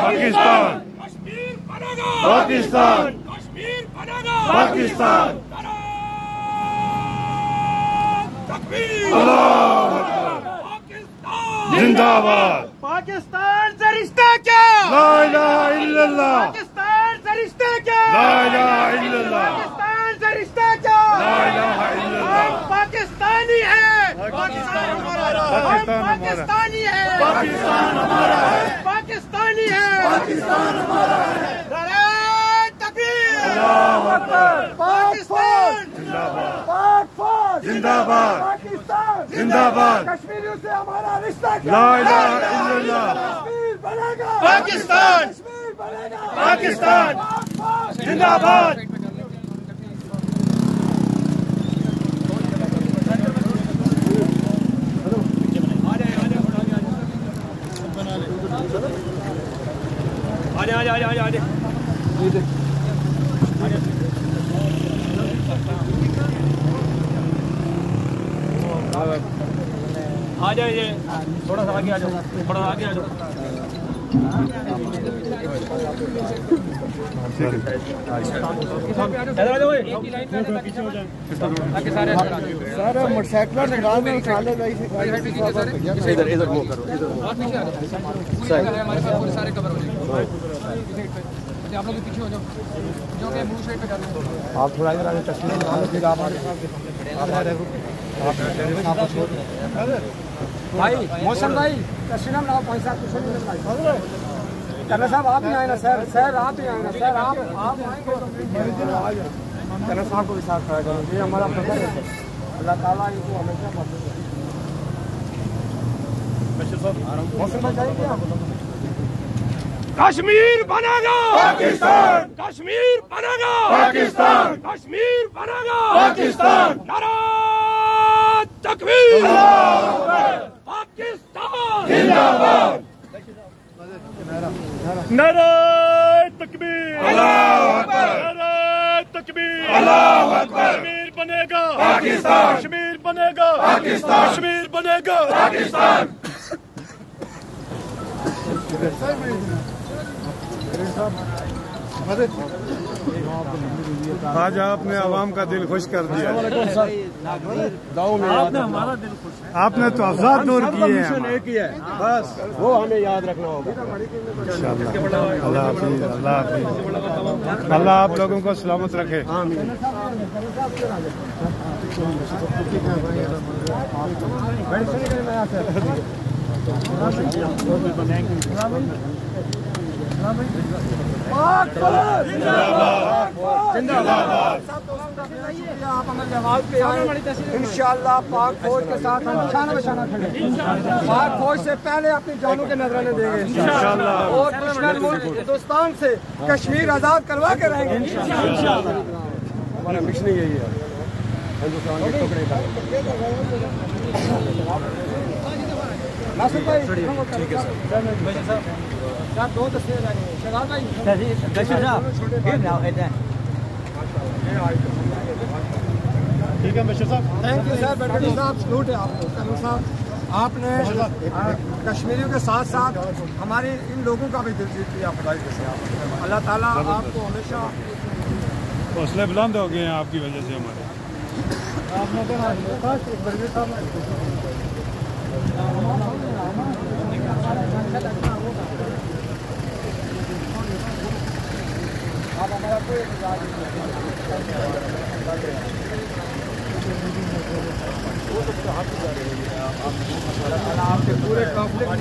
पाकिस्तान कश्मीर बनेगा, पाकिस्तान कश्मीर बनेगा, पाकिस्तान तकबीर, अल्लाह अकबर, पाकिस्तान जिंदाबाद। पाकिस्तान से रिश्ता क्या? ला इलाहा इल्लल्लाह, पाकिस्तान से रिश्ता क्या? ला इलाहा इल्लल्लाह, पाकिस्तान से रिश्ता क्या? ला इलाहा इल्लल्लाह। हम पाकिस्तानी है, पाकिस्तान हमारा है, हम पाकिस्तानी है, पाकिस्तान हमारा है, पाकिस्तानी है, पाकिस्तान हमारा है। नारे तकबीर, अल्लाह अकबर, पाकिस्तान जिंदाबाद, पाक फौज जिंदाबाद, पाकिस्तान जिंदाबाद। कश्मीरियों से हमारा रिश्ता क्या? ला इलाहा इल्लल्लाह, कश्मीर बनेगा, पाकिस्तान, कश्मीर बनेगा, पाकिस्तान पाक फौज जिंदाबाद। आ जाइए, थोड़ा सा आगे आ जाओ, थोड़ा आगे आ जाओ। सारे मोटरसाइकिल निकाल में उठा ले गई इधर इधर वो करो, हमारे पास पूरे सारे कवर हो जाएंगे। आप लोग पीछे हो जाओ, जो कि मुंह साइड पे कर लो। आप थोड़ा इधर आगे तस्वीर फिर आप भाई मौसम भाई तस्वीर ना पैसा कुछ नहीं करना साहब, आप ही आए ना सर, सर आप ही आए ना सर, आप आएंगे करना साहब को भी साथ खड़ा करो, ये हमारा फर्ज है। अल्लाह ताला इनको हमेशा मौसम भाई चाहिए क्या? कश्मीर बनेगा, पाकिस्तान, कश्मीर बनेगा, पाकिस्तान, कश्मीर बनेगा, पाकिस्तान। नारा तकबीर, अल्लाह अकबर, पाकिस्तान जिंदाबाद। नारे तकबीर, अल्लाह अकबर, नारे तकबीर, अल्लाह अकबर। कश्मीर बनेगा, पाकिस्तान, कश्मीर बनेगा, पाकिस्तान, कश्मीर बनेगा, पाकिस्तान। आज आपने आवाम का दिल खुश कर दिया। आपने हमारा दिल खुश है। आपने तो अफसाद दूर किए हैं। एक ही है बस, वो हमें याद रखना होगा। अल्लाह हाफिज़, अल्लाह हाफिज़। अल्लाह आप लोगों को सलामत रखे। इंशाअल्लाह पाक फौज के साथ हम शाना बशाना खड़े, पाक फौज से पहले अपनी जानों के नजराने देंगे इंशाअल्लाह, और दुश्मन मुल्क हिंदुस्तान से कश्मीर आजाद करवा के रहेंगे इंशाअल्लाह। हमारा मिशन यही है, हिंदुस्तान के टुकड़े का। नासिर भाई ठीक है सर, दो तस्वीरें लगेंगे शगाल भाई। ठीक है बशीर साहब, थैंक यू सर, बटवानी साहब सलूट है आपको। कर्नल साहब आपने कश्मीरियों के साथ साथ हमारे इन लोगों का भी दिल जीत लिया खुदाई के साथ। अल्लाह ताला आपको हमेशा हौसले बुलंद हो गए हैं आपकी वजह से हमारे। आप हमारा कोई आपके पूरे कॉन्फ्लिक्ट